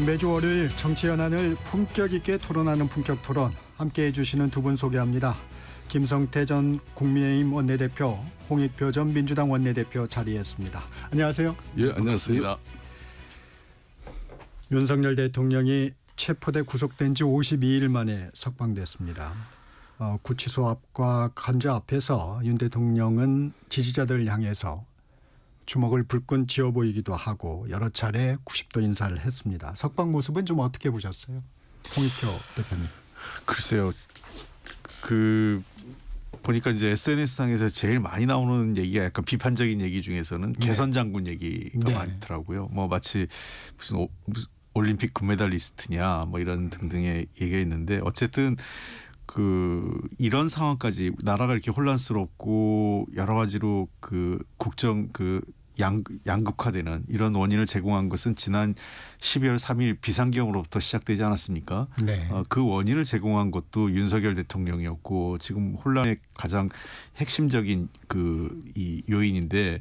매주 월요일 정치 현안을 품격 있게 토론하는 품격 토론, 함께해 주시는 두 분 소개합니다. 김성태 전 국민의힘 원내대표, 홍익표 전 민주당 원내대표 자리했습니다. 안녕하세요. 예, 안녕하세요. 윤석열 대통령이 체포돼 구속된 지 52일 만에 석방됐습니다. 구치소 앞과 관저 앞에서 윤 대통령은 지지자들을 향해서 주먹을 불끈 쥐어 보이기도 하고 여러 차례 90도 인사를 했습니다. 석방 모습은 좀 어떻게 보셨어요? 홍익표 대표님. 글쎄요. 보니까 이제 SNS상에서 제일 많이 나오는 얘기가 약간 비판적인 얘기 중에서는 개선 장군 얘기가 많더라고요. 뭐 마치 무슨 올림픽 금메달리스트냐 뭐 이런 등등의 얘기가 있는데, 어쨌든 이런 상황까지 나라가 이렇게 혼란스럽고 여러 가지로 국정 양극화되는 이런 원인을 제공한 것은 지난 12월 3일 비상경으로부터 시작되지 않았습니까? 네. 그 원인을 제공한 것도 윤석열 대통령이었고, 지금 혼란의 가장 핵심적인 이 요인인데,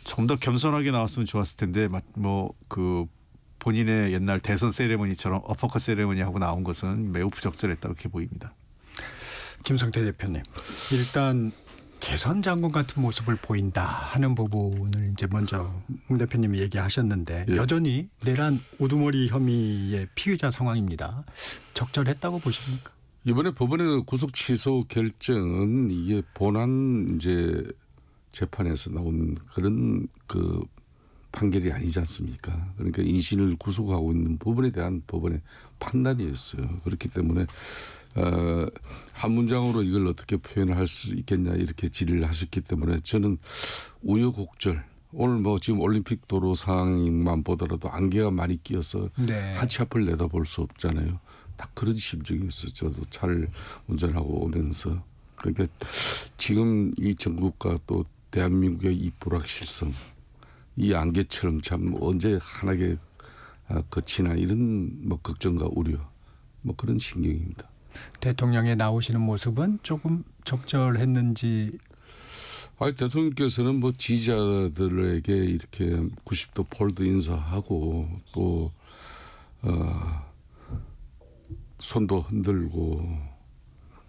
좀 더 겸손하게 나왔으면 좋았을 텐데 본인의 옛날 대선 세레머니처럼 어퍼컷 세레머니 하고 나온 것은 매우 부적절했다고 이렇게 보입니다. 김성태 대표님, 일단 개선 장군 같은 모습을 보인다 하는 부분을 이제 먼저 홍 대표님이 얘기하셨는데, 예. 여전히 내란 우두머리 혐의의 피의자 상황입니다. 적절했다고 보십니까? 이번에 법원의 구속 취소 결정은 이게 본안 이제 재판에서 나온 그런 판결이 아니지 않습니까? 그러니까 인신을 구속하고 있는 부분에 대한 법원의 판단이었어요. 그렇기 때문에 한 문장으로 이걸 어떻게 표현을 할 수 있겠냐 이렇게 질의를 하셨기 때문에, 저는 우여곡절, 오늘 지금 올림픽 도로 상황만 보더라도 안개가 많이 끼어서 한치 앞을 내다볼 수 없잖아요. 딱 그런 심정이었어요. 저도 차를 운전하고 오면서. 그러니까 지금 이 정국과 또 대한민국의 이 불확실성, 이 안개처럼 참 언제 환하게 거치나 이런 걱정과 우려, 그런 심경입니다. 대통령의 나오시는 모습은 조금 적절했는지. 대통령께서는 지지자들에게 이렇게 90도 폴드 인사하고 또 손도 흔들고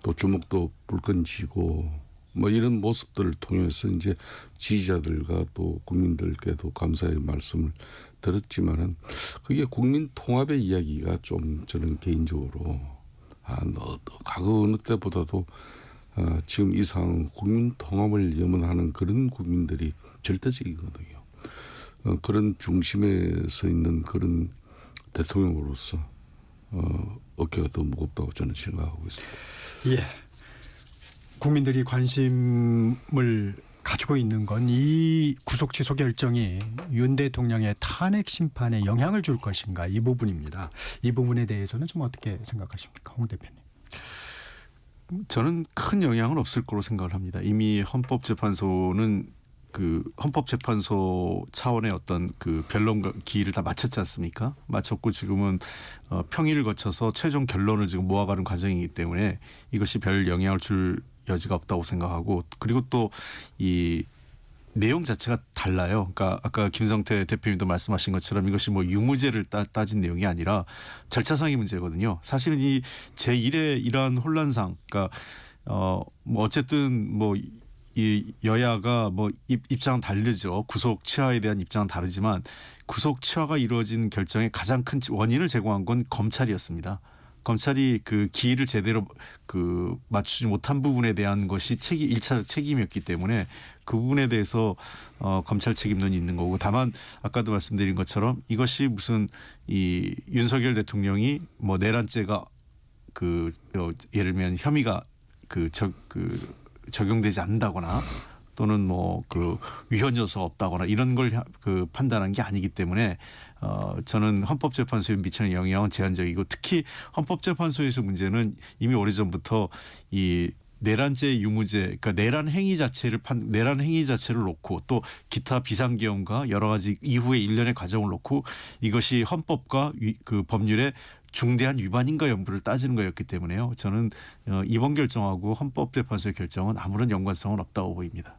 또 주먹도 불끈 쥐고 이런 모습들을 통해서 이제 지지자들과 또 국민들께도 감사의 말씀을 드렸지만은, 그게 국민 통합의 이야기가 좀 저는 개인적으로 과거 어느 때보다도 지금 이 상황 국민 통합을 염원하는 그런 국민들이 절대적이거든요. 그런 중심에 서 있는 그런 대통령으로서 어깨가 더 무겁다고 저는 생각하고 있습니다. 예. 국민들이 관심을 가지고 있는 건 이 구속 취소 결정이 윤 대통령의 탄핵 심판에 영향을 줄 것인가, 이 부분입니다. 이 부분에 대해서는 좀 어떻게 생각하십니까, 홍 대표님? 저는 큰 영향은 없을 거로 생각을 합니다. 이미 헌법재판소는 헌법재판소 차원의 어떤 변론 기일을 다 마쳤지 않습니까? 마쳤고 지금은 평의를 거쳐서 최종 결론을 지금 모아가는 과정이기 때문에 이것이 별 영향을 줄 여지가 없다고 생각하고, 그리고 또 이 내용 자체가 달라요. 그러니까 아까 김성태 대표님도 말씀하신 것처럼 이것이 유무죄를 따진 내용이 아니라 절차상의 문제거든요. 사실은 이 제1의 이러한 혼란상, 그러니까 어쨌든 이 여야가 입장은 다르죠. 구속 취하에 대한 입장은 다르지만 구속 취하가 이루어진 결정의 가장 큰 원인을 제공한 건 검찰이었습니다. 검찰이 기일을 제대로 맞추지 못한 부분에 대한 것이 1차적 책임이었기 때문에 그 부분에 대해서 검찰 책임론이 있는 거고, 다만 아까도 말씀드린 것처럼 이것이 무슨 이 윤석열 대통령이 내란죄가 예를 들면 혐의가 적용되지 않는다거나 또는 위헌 요소가 없다거나 이런 걸 판단한 게 아니기 때문에 저는 헌법재판소에 미치는 영향은 제한적이고, 특히 헌법재판소에서 문제는 이미 오래전부터 이 내란죄 유무죄, 그러니까 내란 행위 자체를 놓고 또 기타 비상계엄과 여러 가지 이후의 일련의 과정을 놓고 이것이 헌법과 법률의 중대한 위반인가 여부를 따지는 거였기 때문에요. 저는 이번 결정하고 헌법재판소의 결정은 아무런 연관성은 없다고 보입니다.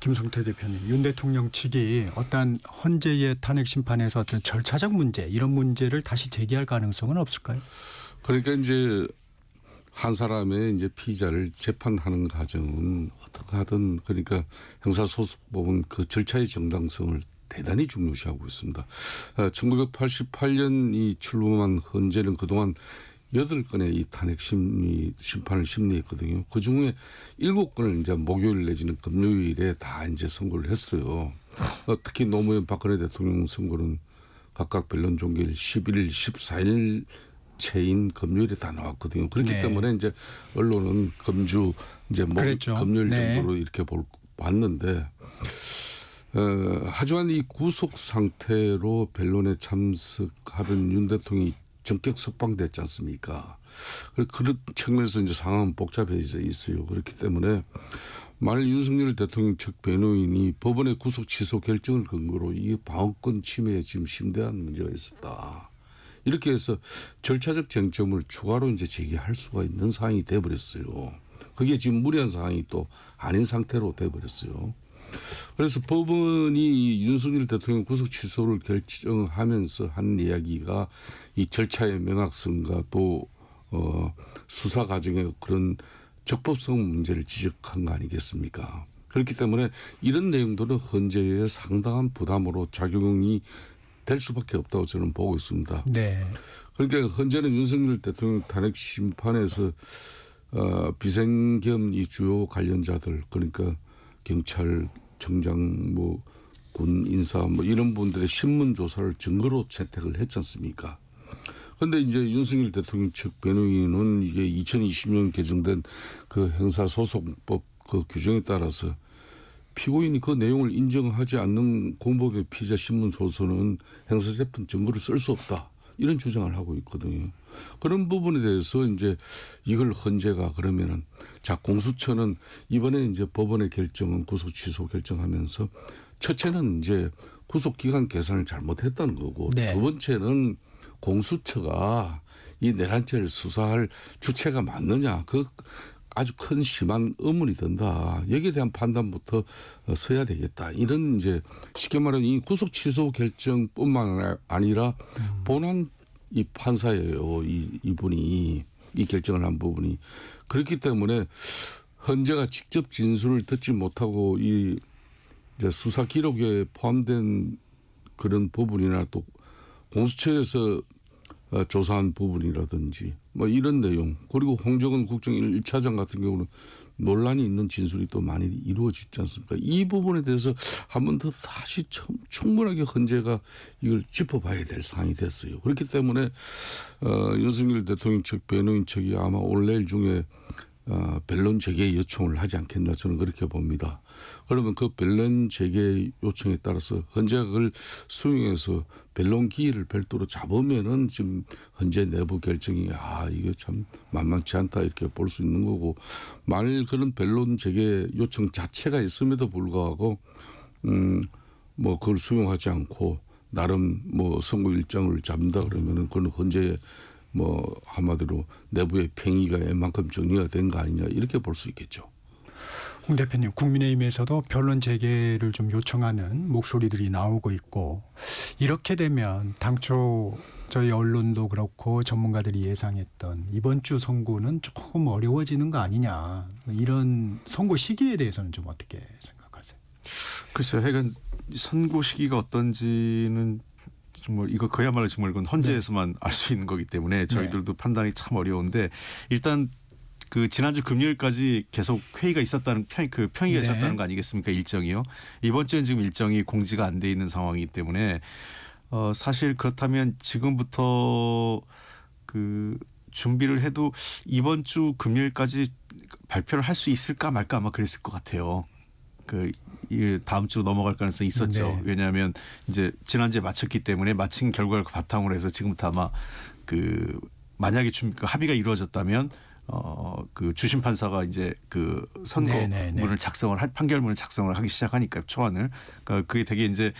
김성태 대표님, 윤 대통령 측이 어떤 헌재의 탄핵 심판에서 어떤 절차적 문제 이런 문제를 다시 제기할 가능성은 없을까요? 그러니까 이제 한 사람의 이제 피의자를 재판하는 과정은 어떻게 하든 그러니까 형사소송법은 그 절차의 정당성을 대단히 중요시하고 있습니다. 1988년이 출범한 헌재는 그동안 8건의 이 탄핵 심판을 심리했거든요. 그 중에 7건을 이제 목요일 내지는 금요일에 다 이제 선고를 했어요. 특히 노무현 박근혜 대통령 선고는 각각 변론 종결 11일, 14일 채인 금요일에 다 나왔거든요. 그렇기 네. 때문에 이제 언론은 금주 이제 그랬죠. 금요일 네. 정도로 이렇게 봤는데 하지만 이 구속 상태로 변론에 참석하던 윤 대통령이 전격 석방됐지 않습니까? 그런 측면에서 이제 상황은 복잡해져 있어요. 그렇기 때문에 만일 윤석열 대통령 측 변호인이 법원의 구속 취소 결정을 근거로 이 방어권 침해에 지금 심대한 문제가 있었다. 이렇게 해서 절차적 쟁점을 추가로 이제 제기할 수가 있는 상황이 돼버렸어요. 그게 지금 무리한 상황이 또 아닌 상태로 돼버렸어요. 그래서 법원이 윤석열 대통령 구속 취소를 결정하면서 한 이야기가 이 절차의 명확성과 또 수사 과정의 그런 적법성 문제를 지적한 거 아니겠습니까? 그렇기 때문에 이런 내용들은 헌재에 상당한 부담으로 작용이 될 수밖에 없다고 저는 보고 있습니다. 네. 그러니까 헌재는 윤석열 대통령 탄핵 심판에서 비생겸 이 주요 관련자들 그러니까 경찰청장 뭐 군 인사 뭐 이런 분들의 신문 조사를 증거로 채택을 했지 않습니까? 그런데 이제 윤석열 대통령 측 변호인은 이게 2020년 개정된 그 형사소송법 그 규정에 따라서 피고인이 그 내용을 인정하지 않는 공범의 피의자 신문 소서는 형사재판 증거를 쓸 수 없다. 이런 주장을 하고 있거든요. 그런 부분에 대해서 이제 이걸 헌재가 그러면은 자 공수처는 이번에 이제 법원의 결정은 구속 취소 결정하면서 첫째는 이제 구속 기간 계산을 잘못했다는 거고 네. 두 번째는 공수처가 이 내란죄를 수사할 주체가 맞느냐 그 아주 큰 심한 의문이 든다. 여기에 대한 판단부터 서야 되겠다. 이런 이제 쉽게 말하면 이 구속 취소 결정뿐만 아니라 본안 이 판사예요. 이분이 이 결정을 한 부분이 그렇기 때문에 헌재가 직접 진술을 듣지 못하고 이 이제 수사 기록에 포함된 그런 부분이나 또 공수처에서 조사한 부분이라든지 뭐 이런 내용 그리고 홍정은 국정 1차장 같은 경우는 논란이 있는 진술이 또 많이 이루어지지 않습니까? 이 부분에 대해서 한 번 더 다시 충분하게 헌재가 이걸 짚어봐야 될 상황이 됐어요. 그렇기 때문에 윤석열 대통령 측 변호인 측이 아마 올 내일 중에 변론 재개 요청을 하지 않겠나 저는 그렇게 봅니다. 그러면 그 변론 재개 요청에 따라서 헌재가 그걸 수용해서 변론 기일을 별도로 잡으면은 지금 헌재 내부 결정이 이게 참 만만치 않다 이렇게 볼 수 있는 거고 만일 그런 변론 재개 요청 자체가 있음에도 불구하고 뭐 그걸 수용하지 않고 나름 뭐 선고 일정을 잡는다 그러면은 그건 헌재에 뭐 한마디로 내부의 팽이가 웬만큼 정리가 된 거 아니냐 이렇게 볼 수 있겠죠. 홍 대표님, 국민의힘에서도 변론 재개를 좀 요청하는 목소리들이 나오고 있고 이렇게 되면 당초 저희 언론도 그렇고 전문가들이 예상했던 이번 주 선고는 조금 어려워지는 거 아니냐 이런 선고 시기에 대해서는 좀 어떻게 생각하세요? 글쎄요. 하여간 선고 시기가 어떤지는 정말 이거 그야말로 정말 이건 헌재에서만 알 수 있는 거기 때문에 저희들도 판단이 참 어려운데 일단 그 지난주 금요일까지 계속 회의가 있었다는 평의가 있었다는 거 아니겠습니까? 일정이요. 이번 주엔 지금 일정이 공지가 안 돼 있는 상황이기 때문에 사실 그렇다면 지금부터 그 준비를 해도 이번 주 금요일까지 발표를 할 수 있을까 말까 아마 그랬을 것 같아요. 이 다음 주로 넘어갈 가능성이 있었죠. 네. 왜냐하면 이제 지난주에 마쳤기 때문에 마친 결과를 바탕으로 해서 지금부터 아마 그 만약에 합의가 이루어졌다면 그 주심 판사가 이제 그 선고문을 작성을 판결문을 작성을 하기 시작하니까 초안을 그러니까 그게 되게 이제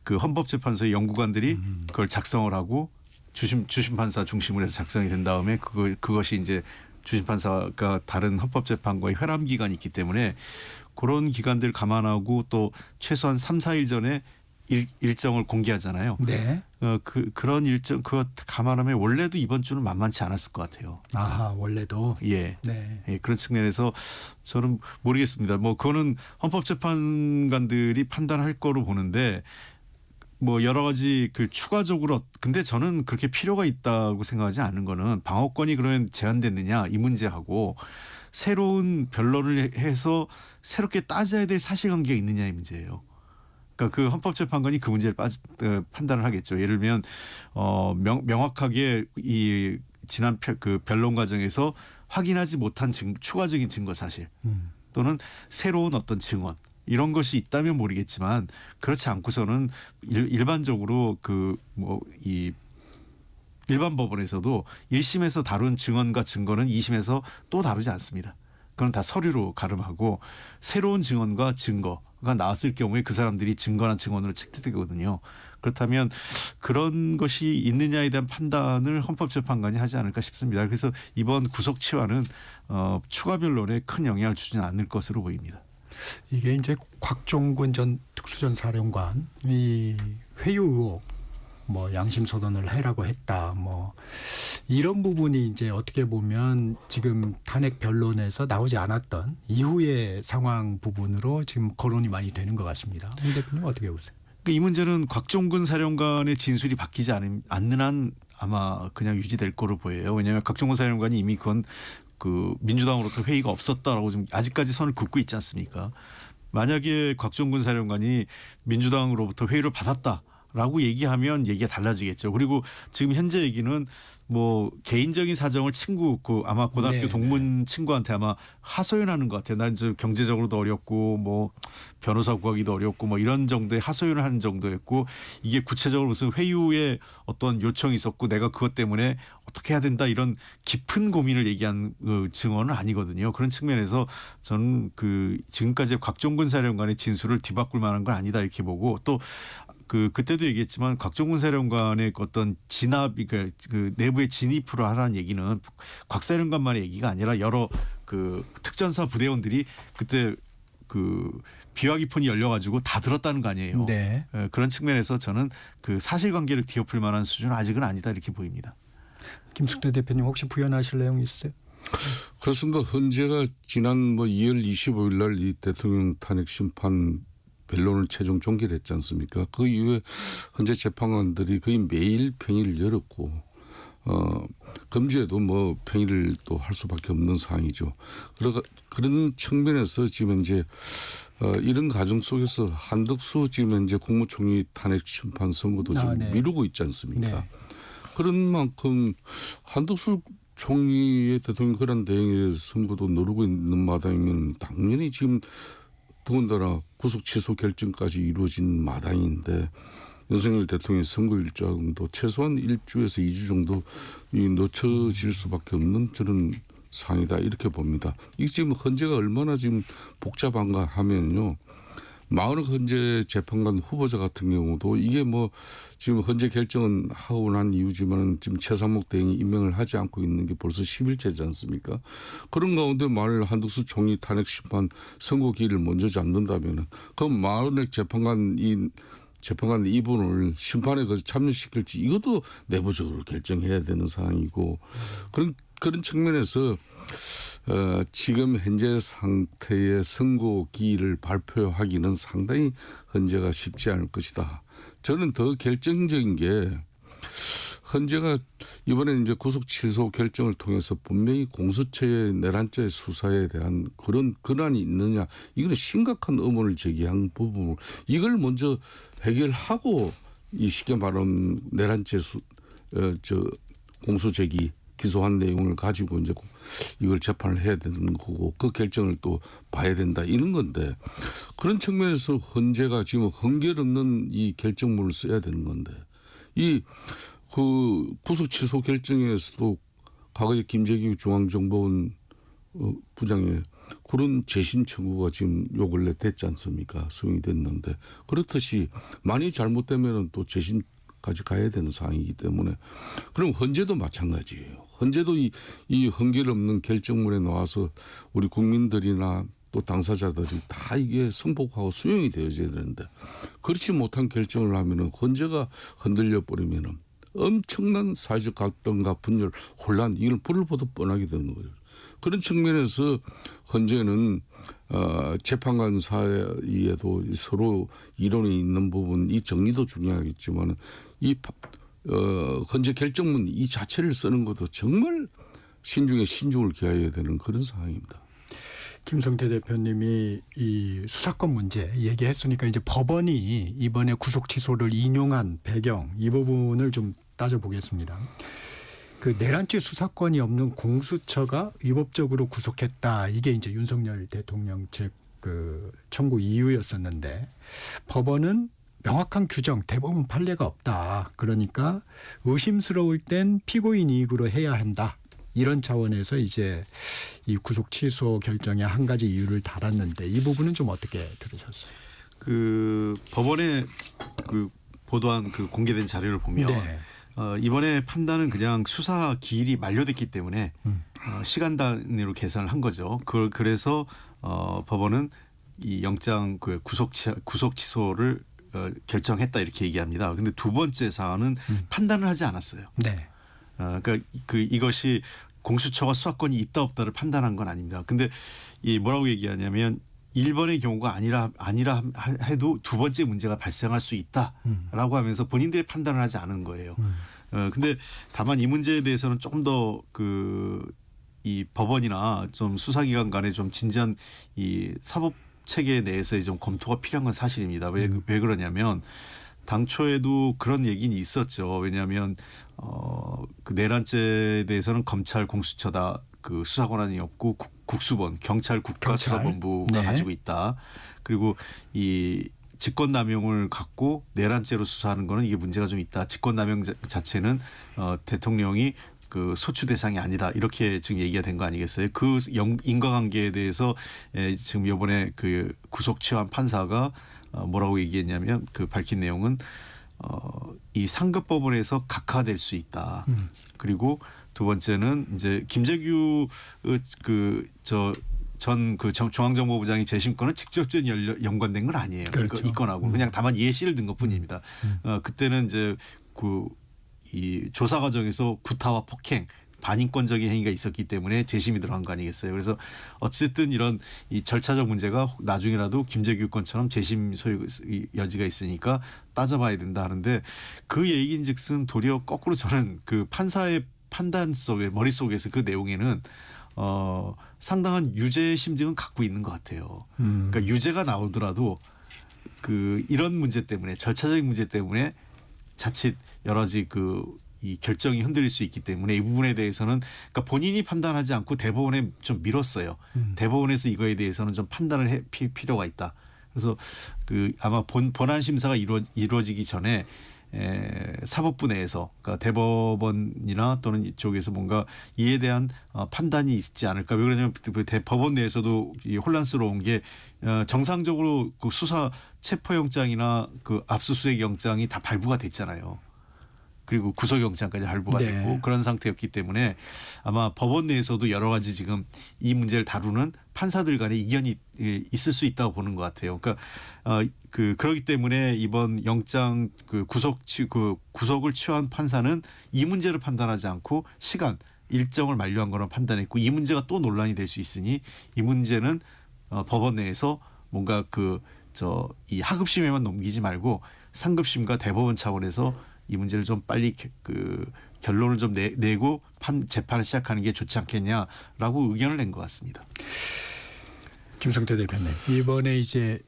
그 헌법재판소의 연구관들이 그걸 작성을 하고 주심 판사 중심으로 해서 작성이 된 다음에 그것이 이제 주심 판사가 다른 헌법재판과의 회람 기간이 있기 때문에 그런 기간들 감안하고 또 최소한 3, 4일 전에 일정을 공개하잖아요. 네. 그런 일정 그거 감안하면 원래도 이번 주는 만만치 않았을 것 같아요. 아하, 원래도. 예. 네. 예, 그런 측면에서 저는 모르겠습니다. 뭐 그거는 헌법재판관들이 판단할 거로 보는데 뭐 여러 가지 그 추가적으로 근데 저는 그렇게 필요가 있다고 생각하지 않는 거는 방어권이 그러면 제한됐느냐 이 문제하고 새로운 변론을 해서 새롭게 따져야 될 사실관계가 있느냐의 문제예요. 그러니까 그 헌법재판관이 그 문제를 판단을 하겠죠. 예를 들면 명확하게 이 지난 그 변론 과정에서 확인하지 못한 추가적인 증거 사실 또는 새로운 어떤 증언 이런 것이 있다면 모르겠지만 그렇지 않고서는 일반적으로 그 뭐 이 일반 법원에서도 1심에서 다룬 증언과 증거는 2심에서 또 다루지 않습니다. 그건 다 서류로 가름하고 새로운 증언과 증거가 나왔을 경우에 그 사람들이 증거나 증언으로 채택되거든요. 그렇다면 그런 것이 있느냐에 대한 판단을 헌법재판관이 하지 않을까 싶습니다. 그래서 이번 구속치와는 추가 변론에 큰 영향을 주지는 않을 것으로 보입니다. 이게 이제 곽종근 전 특수전사령관 이 회유 의혹 뭐 양심선언을 해라고 했다 뭐 이런 부분이 이제 어떻게 보면 지금 탄핵 변론에서 나오지 않았던 이후의 상황 부분으로 지금 거론이 많이 되는 것 같습니다. 문 대표님 어떻게 보세요? 이 문제는 곽종근 사령관의 진술이 바뀌지 않는 한 아마 그냥 유지될 거로 보여요. 왜냐하면 곽종근 사령관이 이미 그건 그 민주당으로부터 회의가 없었다라고 좀 아직까지 선을 긋고 있지 않습니까? 만약에 곽종근 사령관이 민주당으로부터 회의를 받았다라고 얘기하면 얘기가 달라지겠죠. 그리고 지금 현재 얘기는 뭐 개인적인 사정을 친구 아마 고등학교 네. 동문 친구한테 아마 하소연하는 것 같아요. 난 이제 경제적으로도 어렵고 뭐 변호사 구하기도 어렵고 뭐 이런 정도의 하소연을 하는 정도였고 이게 구체적으로 무슨 회유에 어떤 요청이 있었고 내가 그것 때문에 어떻게 해야 된다 이런 깊은 고민을 얘기한 증언은 아니거든요. 그런 측면에서 저는 그 지금까지 곽종근 사령관의 진술을 뒤바꿀 만한 건 아니다 이렇게 보고 또 그때도 얘기했지만 곽종근 사령관의 어떤 진압이 그 내부의 진입으로 하라는 얘기는 곽 사령관만의 얘기가 아니라 여러 그 특전사 부대원들이 그때 그 비화기폰이 열려가지고 다 들었다는 거 아니에요. 네. 그런 측면에서 저는 그 사실관계를 뒤엎을 만한 수준은 아직은 아니다 이렇게 보입니다. 김숙대 대표님 혹시 부연하실 내용 있어요? 그렇습니다. 헌재가 지난 2월 25일 날 이 대통령 탄핵 심판 변론을 최종 종결했지 않습니까? 그 이후에 헌재 재판관들이 거의 매일 평일을 열었고 금주에도 평일을 또 할 수밖에 없는 상황이죠. 그런 측면에서 지금 이제 이런 과정 속에서 한덕수 지금 현재 국무총리 탄핵 심판 선고도 지금 네. 미루고 있지 않습니까? 네. 그런 만큼 한덕수 총리의 대통령 권한 대행의 선고도 노리고 있는 마당이면 당연히 지금 더군다나 구속 취소 결정까지 이루어진 마당인데 윤석열 대통령의 선거 일정도 최소한 1주에서 2주 정도 늦춰질 수밖에 없는 저런 상황이다 이렇게 봅니다. 이게 지금 헌재가 얼마나 지금 복잡한가 하면요. 40 헌재 재판관 후보자 같은 경우도 이게 지금 헌재 결정은 하고 난 이후지만 지금 최상목 대행이 임명을 하지 않고 있는 게 벌써 10일째지 않습니까? 그런 가운데 만일 한덕수 총리 탄핵 심판 선고 기일을 먼저 잡는다면은 그럼 40 재판관 이분을 심판에 참여시킬지 이것도 내부적으로 결정해야 되는 상황이고 그런 측면에서 지금 현재 상태의 선고 기일을 발표하기는 상당히 헌재가 쉽지 않을 것이다. 저는 더 결정적인 게 헌재가 이번에 이제 구속 취소 결정을 통해서 분명히 공수처의 내란죄 수사에 대한 그런 권한이 있느냐 이거는 심각한 의문을 제기한 부분 이걸 먼저 해결하고 이 쉽게 말하면 내란죄 공소 제기 기소한 내용을 가지고 이제 이걸 재판을 해야 되는 거고 그 결정을 또 봐야 된다 이런 건데 그런 측면에서 헌재가 지금 한결없는 이 결정문을 써야 되는 건데 이 그 구속 취소 결정에서도 과거에 김재규 중앙정보원 부장의 그런 재심 청구가 지금 요 근래 됐지 않습니까? 수용이 됐는데 그렇듯이 많이 잘못되면은 또 재심까지 가야 되는 상황이기 때문에 그럼 헌재도 마찬가지예요. 헌재도 이 한결없는 결정문에 나와서 우리 국민들이나 또 당사자들이 다 이게 승복하고 수용이 되어져야 되는데 그렇지 못한 결정을 하면은 헌재가 흔들려 버리면은 엄청난 사회적 갈등과 분열, 혼란 이걸 불을 보듯 뻔하게 되는 거예요. 그런 측면에서 헌재는 재판관 사이에도 서로 이론이 있는 부분 이 정리도 중요하겠지만 이 헌재 결정문 이 자체를 쓰는 것도 정말 신중에 신중을 기해야 되는 그런 상황입니다. 김성태 대표님이 이 수사권 문제 얘기했으니까 이제 법원이 이번에 구속 취소를 인용한 배경 이 부분을 좀 따져보겠습니다. 그 내란죄 수사권이 없는 공수처가 위법적으로 구속했다. 이게 이제 윤석열 대통령 측 그 청구 이유였었는데 법원은 명확한 규정, 대법원 판례가 없다. 그러니까 의심스러울 땐 피고인 이익으로 해야 한다. 이런 차원에서 이제 이 구속 취소 결정에 한 가지 이유를 달았는데 이 부분은 좀 어떻게 들으셨어요? 그 법원에 그 보도한 그 공개된 자료를 보면 네. 이번에 판단은 그냥 수사 기일이 만료됐기 때문에 시간 단위로 계산을 한 거죠. 그래서 법원은 이 영장 그 구속 취소를 결정했다 이렇게 얘기합니다. 근데 두 번째 사안은 판단을 하지 않았어요. 네. 그러니까 이것이 공수처가 수사권이 있다 없다를 판단한 건 아닙니다. 근데 이 뭐라고 얘기하냐면 1번의 경우가 아니라 해도 두 번째 문제가 발생할 수 있다라고 하면서 본인들의 판단을 하지 않은 거예요. 근데 다만 이 문제에 대해서는 조금 더 이 법원이나 좀 수사기관 간에 좀 진지한 이 사법 체계 내에서의 좀 검토가 필요한 건 사실입니다. 왜 그러냐면 당초에도 그런 얘기는 있었죠. 왜냐하면 그 내란죄에 대해서는 검찰 공수처다 그 수사 권한이 없고 국수본 경찰 국가수사본부가 네. 가지고 있다. 그리고 이 직권남용을 갖고 내란죄로 수사하는 거는 이게 문제가 좀 있다. 직권남용 자체는 대통령이 그 소추 대상이 아니다. 이렇게 지금 얘기가 된 거 아니겠어요? 그 인과관계에 대해서 지금 이번에 그 구속 취한 판사가 뭐라고 얘기했냐면 그 밝힌 내용은 이 상급 법원에서 각하될 수 있다. 그리고 두 번째는 이제 김재규 전 중앙정보부장이 재심권은 직접적인 연관된 건 아니에요. 그렇죠. 이 건하고 그냥 다만 예시를 든 것뿐입니다. 그때는 이제 이 조사 과정에서 구타와 폭행 반인권적인 행위가 있었기 때문에 재심이 들어간 거 아니겠어요. 그래서 어쨌든 이런 이 절차적 문제가 나중에라도 김재규 건처럼 재심 소요 여지가 있으니까 따져봐야 된다 하는데 그 얘기인즉슨 도리어 거꾸로 저는 그 판사의 판단 속에 머릿속에서 그 내용에는 상당한 유죄 심증은 갖고 있는 것 같아요. 그러니까 유죄가 나오더라도 그 이런 문제 때문에 절차적인 문제 때문에 자칫 여러 가지 이 결정이 흔들릴 수 있기 때문에 이 부분에 대해서는 그러니까 본인이 판단하지 않고 대법원에 좀 밀었어요. 대법원에서 이거에 대해서는 좀 판단을 할 필요가 있다. 그래서 그 아마 본안 심사가 이루어지기 전에 사법부 내에서 그러니까 대법원이나 또는 이쪽에서 뭔가 이에 대한 판단이 있지 않을까. 왜 그러냐면 대법원 내에서도 혼란스러운 게 정상적으로 그 수사 체포영장이나 그 압수수색 영장이 다 발부가 됐잖아요. 그리고 구속영장까지 발부가 네. 됐고 그런 상태였기 때문에 아마 법원 내에서도 여러 가지 지금 이 문제를 다루는 판사들 간의 이견이 있을 수 있다고 보는 것 같아요. 그러니까 그렇기 때문에 이번 영장 구속을 취한 판사는 이 문제를 판단하지 않고 시간 일정을 만료한 거로 판단했고 이 문제가 또 논란이 될 수 있으니 이 문제는 법원 내에서 뭔가 이 하급심에만 넘기지 말고 상급심과 대법원 차원에서 이 문제를 좀 빨리 결론을 좀 내고 재판을 시작하는 게 좋지 않겠냐라고 의견을 낸 것 같습니다. 김성태 대표님 이번에 이제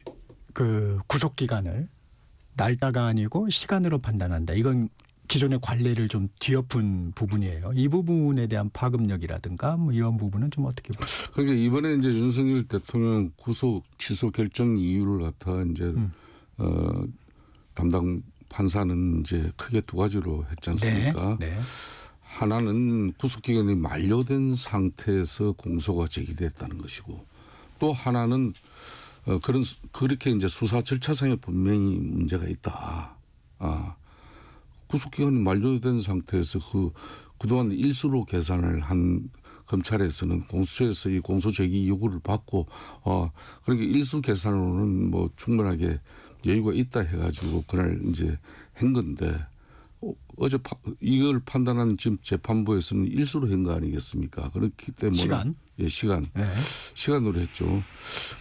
그 구속 기간을 날짜가 아니고 시간으로 판단한다. 이건 기존의 관례를 좀 뒤엎은 부분이에요. 이 부분에 대한 파급력이라든가 뭐 이런 부분은 좀 어떻게 보세요? 그러니까 이번에 이제 윤석열 대통령 구속 취소 결정 이유를 갖다 이제 담당 판사는 이제 크게 두 가지로 했지 않습니까? 네. 하나는 구속 기간이 만료된 상태에서 공소가 제기됐다는 것이고 또 하나는 그렇게 이제 수사 절차상에 분명히 문제가 있다. 구속 기간이 만료된 상태에서 그동안 일수로 계산을 한 검찰에서는 공수처에서 이 공소 제기 요구를 받고 그러니까 일수 계산으로는 뭐 충분하게 여유가 있다 해가지고 그날 이제 한 건데 어제 이걸 판단한 지금 재판부에서는 일수로 한 거 아니겠습니까? 그렇기 때문에 시간? 예, 시간. 네. 시간으로 했죠.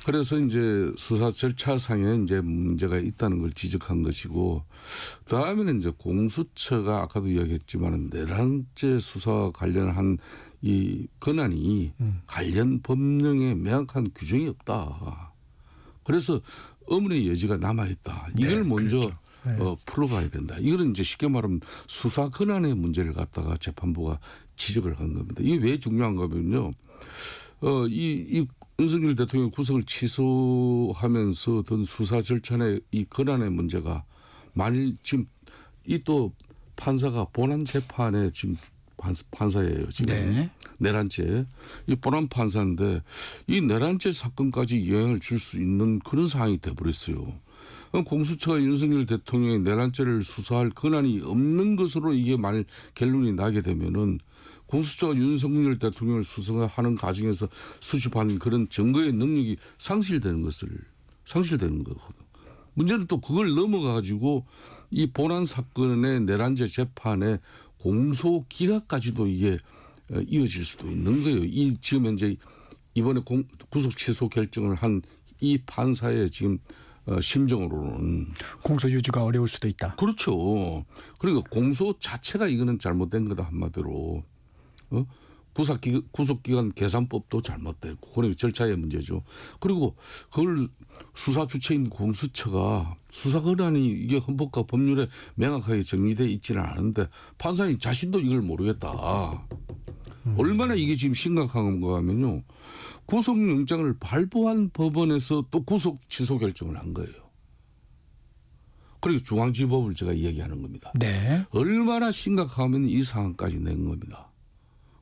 그래서 이제 수사 절차상에 이제 문제가 있다는 걸 지적한 것이고, 다음에는 이제 공수처가 아까도 이야기했지만 내란죄 수사 관련한 이 권한이 관련 법령에 명확한 규정이 없다. 그래서 의문의 여지가 남아 있다. 이걸 네, 먼저 그렇죠. 네. 풀어가야 된다. 이거는 이제 쉽게 말하면 수사 권한의 문제를 갖다가 재판부가 지적을 한 겁니다. 이게 왜 중요한가 하면요. 이 윤석열 대통령 구속을 취소하면서 어떤 수사 절차의 이 권한의 문제가 만일 지금 이 또 판사가 본안 재판에 지금 판사예요. 지금 네. 내란죄 이 본안 판사인데 이 내란죄 사건까지 영향을 줄 수 있는 그런 상황이 돼버렸어요. 공수처가 윤석열 대통령의 내란죄를 수사할 권한이 없는 것으로 이게 만일 결론이 나게 되면은 공수처가 윤석열 대통령을 수사하는 과정에서 수집한 그런 증거의 능력이 상실되는 거거든. 문제는 또 그걸 넘어가 가지고 이 본안 사건의 내란죄 재판의 공소 기각까지도 이게 이어질 수도 있는 거예요. 이 지금 현재 이번에 구속 취소 결정을 한 이 판사의 지금 심정으로는 공소 유지가 어려울 수도 있다. 그렇죠. 그러니까 공소 자체가 이거는 잘못된 거다 한마디로. 구속기간 계산법도 잘못됐고 그러니까 절차의 문제죠. 그리고 그걸 수사 주체인 공수처가 수사 권한이 이게 헌법과 법률에 명확하게 정리되어 있지는 않은데 판사님 자신도 이걸 모르겠다. 얼마나 이게 지금 심각한가 하면요. 구속영장을 발부한 법원에서 또 구속 취소 결정을 한 거예요. 그리고 중앙지법을 제가 이야기하는 겁니다. 네. 얼마나 심각하면 이 상황까지 낸 겁니다.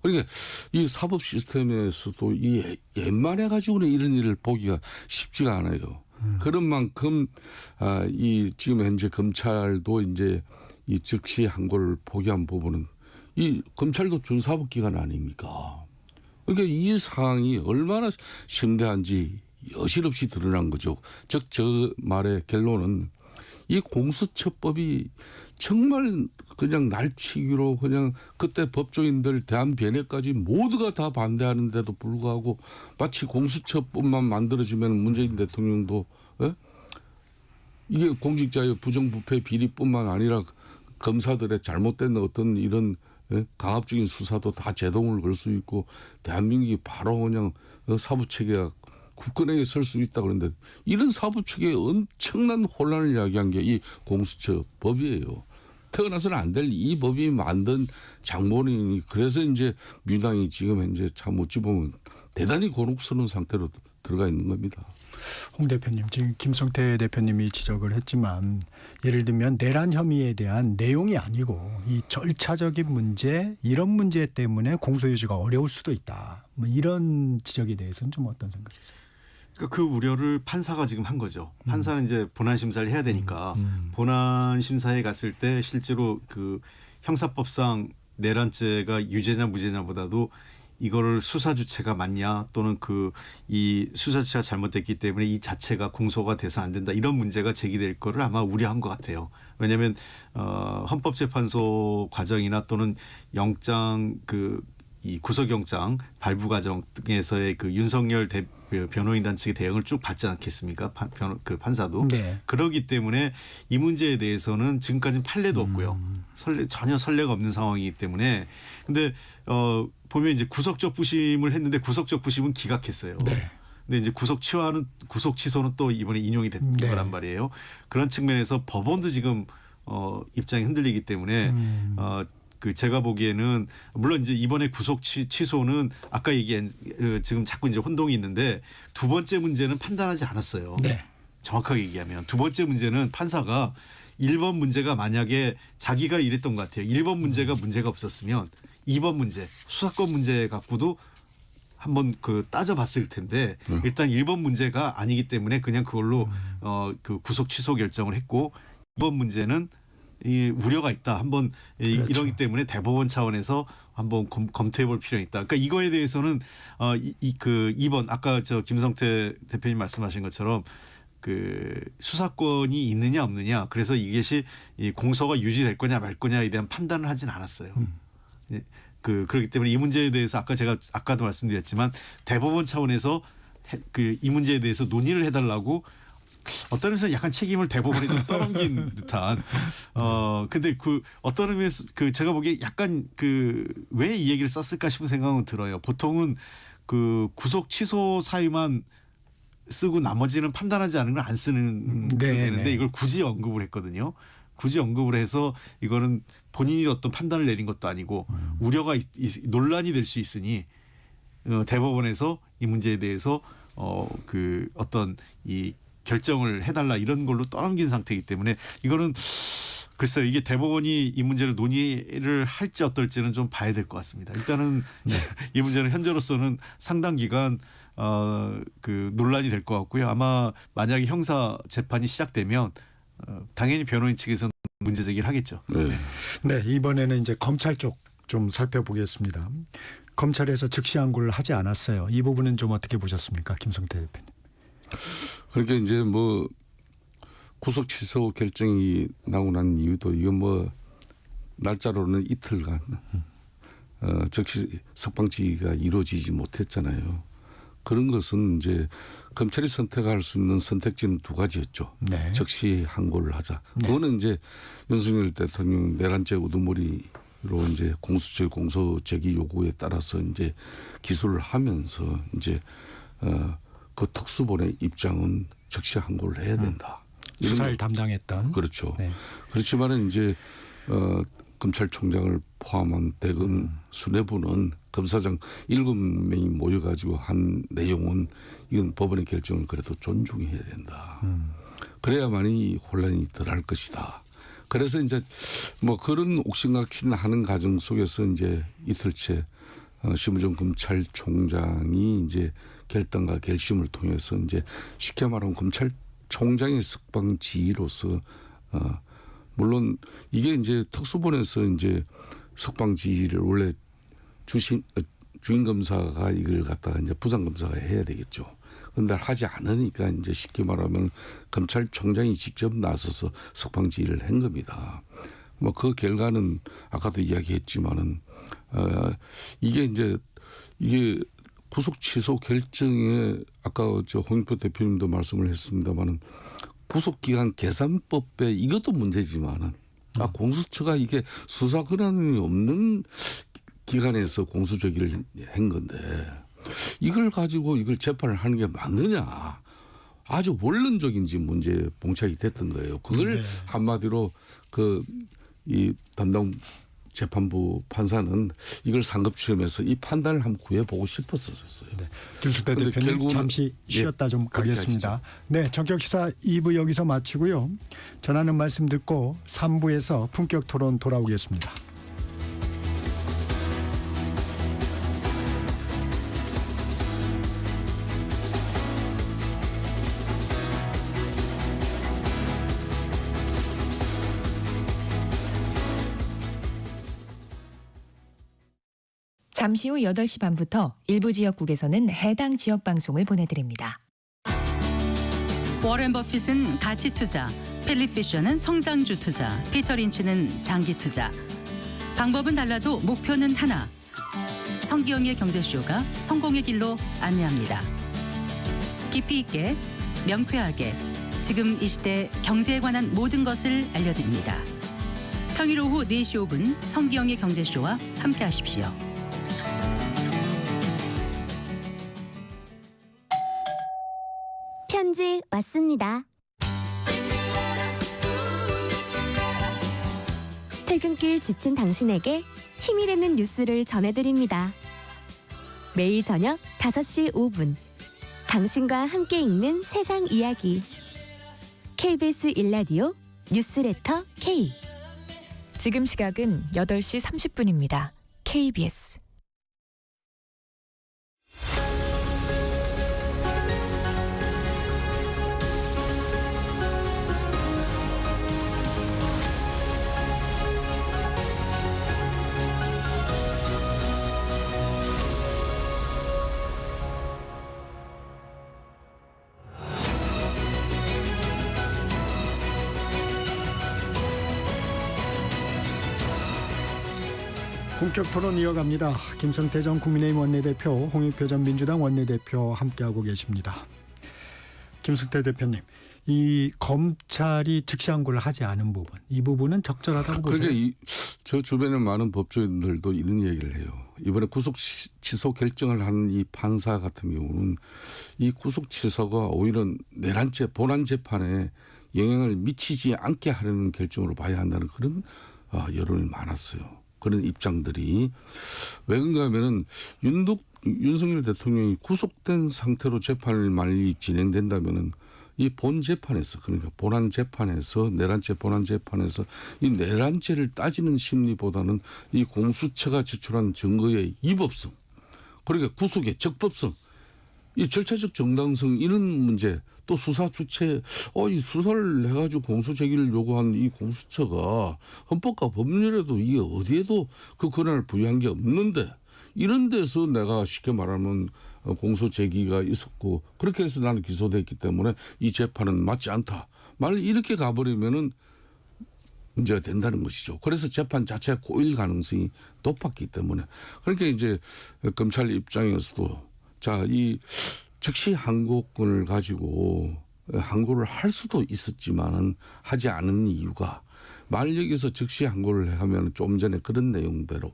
그러니까 이 사법 시스템에서도 이 웬만해 가지고는 이런 일을 보기가 쉽지가 않아요. 그런 만큼 이 지금 현재 검찰도 이제 이 즉시 항고를 포기한 부분은 이 검찰도 준사법 기관 아닙니까? 그러니까 이 상황이 얼마나 심대한지 여실없이 드러난 거죠. 즉 저 말의 결론은 이 공수처법이 정말 그냥 날치기로 그냥 그때 법조인들 대한변협까지 모두가 다 반대하는데도 불구하고 마치 공수처법만 만들어지면 문재인 대통령도 이게 공직자의 부정부패 비리뿐만 아니라 검사들의 잘못된 어떤 이런 강압적인 수사도 다 제동을 걸 수 있고 대한민국이 바로 그냥 사법체계가 국권에게 설 수 있다 그런데 이런 사법체계에 엄청난 혼란을 야기한 게 이 공수처법이에요. 태어나서는 안 될 이 법이 만든 장본인이 그래서 이제 민주당이 지금 현재 참 어찌 보면 대단히 곤혹스러운 상태로 들어가 있는 겁니다. 홍 대표님, 지금 김성태 대표님이 지적을 했지만 예를 들면 내란 혐의에 대한 내용이 아니고 이 절차적인 문제 이런 문제 때문에 공소 유지가 어려울 수도 있다. 뭐 이런 지적에 대해서는 좀 어떤 생각이세요? 그러니까 그 우려를 판사가 지금 한 거죠. 판사는 이제 본안 심사를 해야 되니까 본안 심사에 갔을 때 실제로 그 형사법상 내란죄가 유죄냐 무죄냐보다도 이거를 수사 주체가 맞냐 또는 이 수사 주체가 잘못됐기 때문에 이 자체가 공소가 돼서 안 된다 이런 문제가 제기될 거를 아마 우려한 것 같아요. 왜냐하면 헌법재판소 과정이나 또는 영장 이 구속영장 발부 과정 등에서의 그 윤석열 변호인단 측의 대응을 쭉 받지 않겠습니까? 판사도. 네. 그러기 때문에 이 문제에 대해서는 지금까지는 판례도 없고요. 전혀 선례가 없는 상황이기 때문에. 근데 보면 이제 구속적 부심을 했는데 구속적 부심은 기각했어요. 네. 근데 이제 구속 취소는 또 이번에 인용이 된 네. 거란 말이에요. 그런 측면에서 법원도 지금 입장이 흔들리기 때문에 제가 보기에는 물론 이제 이번에 구속 취소는 아까 얘기한 지금 자꾸 이제 혼동이 있는데 두 번째 문제는 판단하지 않았어요. 네. 정확하게 얘기하면 두 번째 문제는 판사가 1번 문제가 만약에 자기가 이랬던 것 같아요. 1번 문제가 문제가 없었으면 2번 문제 수사권 문제 갖고도 한번 따져봤을 텐데 일단 1번 문제가 아니기 때문에 그냥 그걸로 구속 취소 결정을 했고 2번 문제는 이 우려가 있다. 한번 그렇죠. 이러기 때문에 대법원 차원에서 한번 검토해 볼 필요가 있다. 그러니까 이거에 대해서는 그 이번 아까 저 김성태 대표님 말씀하신 것처럼 그 수사권이 있느냐 없느냐 그래서 이것이 이 공소가 유지될 거냐 말 거냐에 대한 판단을 하진 않았어요. 예, 그렇기 때문에 이 문제에 대해서 아까도 말씀드렸지만 대법원 차원에서 이 문제에 대해서 논의를 해달라고 어떤 의미에서 약간 책임을 대법원에 좀 떠넘긴 듯한 근데 그 어떤 의미에서 그 제가 보기에 약간 그 왜 이 얘기를 썼을까 싶은 생각은 들어요. 보통은 그 구속 취소 사유만 쓰고 나머지는 판단하지 않은 걸 안 쓰는 게 되는데 이걸 굳이 언급을 했거든요. 굳이 언급을 해서 이거는 본인이 어떤 판단을 내린 것도 아니고 우려가 논란이 될 수 있으니 대법원에서 이 문제에 대해서 그 어떤 이 결정을 해달라 이런 걸로 떠넘긴 상태이기 때문에 이거는 글쎄요. 이게 대법원이 이 문제를 논의를 할지 어떨지는 좀 봐야 될 것 같습니다. 일단은 이 문제는 현재로서는 상당 기간 그 논란이 될 것 같고요. 아마 만약에 형사 재판이 시작되면 당연히 변호인 측에서는 문제 제기를 하겠죠. 네, 이번에는 이제 검찰 쪽 좀 살펴보겠습니다. 검찰에서 즉시 항고를 하지 않았어요. 이 부분은 좀 어떻게 보셨습니까, 김성태 대표님? 그러니까 이제 뭐 구속 취소 결정이 나고 난 이유도 이건 뭐 날짜로는 이틀간 즉시 석방지기가 이루어지지 못했잖아요. 그런 것은 이제 검찰이 선택할 수 있는 선택지는 두 가지였죠. 네. 즉시 항고를 하자. 그거는 이제 윤석열 대통령 내란죄 우두머리로 이제 공수처의 공소 제기 요구에 따라서 이제 기소를 하면서 이제 그 특수본의 입장은 즉시 항고를 해야 된다. 수사를 담당했던. 그렇죠. 네. 그렇지만은 이제 검찰총장을 포함한 대검 수뇌부는 검사장 7명이 모여가지고 한 내용은 이건 법원의 결정을 그래도 존중해야 된다. 그래야만이 혼란이 덜할 것이다. 그래서 이제 뭐 그런 옥신각신하는 과정 속에서 이제 이틀째 심우정 검찰총장이 이제 결단과 결심을 통해서 이제 쉽게 말하면 검찰총장의 석방 지휘로서 물론 이게 이제 특수본에서 이제 석방 지휘를 원래 주임 검사가 이걸 갖다가 이제 부장 검사가 해야 되겠죠. 그런데 하지 않으니까 이제 쉽게 말하면 검찰총장이 직접 나서서 석방 지휘를 한 겁니다. 뭐 그 결과는 아까도 이야기했지만은 이게 구속 취소 결정에 아까 저 홍익표 대표님도 말씀을 했습니다만은 구속기간 계산법에 이것도 문제지만은 공수처가 이게 수사 권한이 없는 기관에서 공수조기를 한 건데 이걸 가지고 이걸 재판을 하는 게 맞느냐. 아주 원론적인지 문제에 봉착이 됐던 거예요. 그걸 한마디로 이 담당 재판부 판사는 이걸 상급 취임해서 이 판단을 한번 구해보고 싶었었어요. 네. 김성태 대표님 잠시 쉬었다 좀 가겠습니다. 네, 전격시사 2부 여기서 마치고요. 전하는 말씀 듣고 3부에서 품격 토론 돌아오겠습니다. 잠시 후 8시 반부터 일부 지역국에서는 해당 지역 방송을 보내드립니다. 워렌 버핏은 가치 투자, 필립 피셔는 성장주 투자, 피터 린치는 장기 투자. 방법은 달라도 목표는 하나. 성기영의 경제쇼가 성공의 길로 안내합니다. 깊이 있게, 명쾌하게, 지금 이 시대 경제에 관한 모든 것을 알려드립니다. 평일 오후 4시 5분 성기영의 경제쇼와 함께하십시오. 편지 왔습니다. 퇴근길 지친 당신에게 힘이 되는 뉴스를 전해드립니다. 매일 저녁 5시 5분 당신과 함께 읽는 세상 이야기 KBS 1라디오 뉴스레터 K. 지금 시각은 8시 30분입니다. KBS 본격 토론 이어갑니다. 김성태 전 국민의힘 원내대표, 홍익표 전 민주당 원내대표 함께하고 계십니다. 김성태 대표님, 이 검찰이 즉시항고를 하지 않은 부분, 이 부분은 적절하다고 보세요? 그러니까 저 주변에 많은 법조인들도 이런 얘기를 해요. 이번에 구속 취소 결정을 한 이 판사 같은 경우는 이 구속 취소가 오히려 내란죄 본안 재판에 영향을 미치지 않게 하려는 결정으로 봐야 한다는 그런 여론이 많았어요. 그런 입장들이 왜 그런가 하면은 윤석열 대통령이 구속된 상태로 재판을 만약에 진행된다면은 이 본 재판에서, 그러니까 본안 재판에서, 내란죄 본안 재판에서 이 내란죄를 따지는 심리보다는 이 공수처가 제출한 증거의 위법성, 그러니까 구속의 적법성, 이 절차적 정당성, 이런 문제, 또 수사 주체, 이 수사를 해가지고 공소 제기를 요구한 이 공수처가 헌법과 법률에도 이게 어디에도 그 권한을 부여한 게 없는데, 이런 데서 내가 쉽게 말하면 공소 제기가 있었고 그렇게 해서 나는 기소됐기 때문에 이 재판은 맞지 않다. 만약 이렇게 가버리면은 문제가 된다는 것이죠. 그래서 재판 자체가 꼬일 가능성이 높았기 때문에. 그러니까 이제 검찰 입장에서도 이 즉시 항고권을 가지고 항고를 할 수도 있었지만은 하지 않은 이유가, 만약 여기서 즉시 항고를 하면 좀 전에 그런 내용대로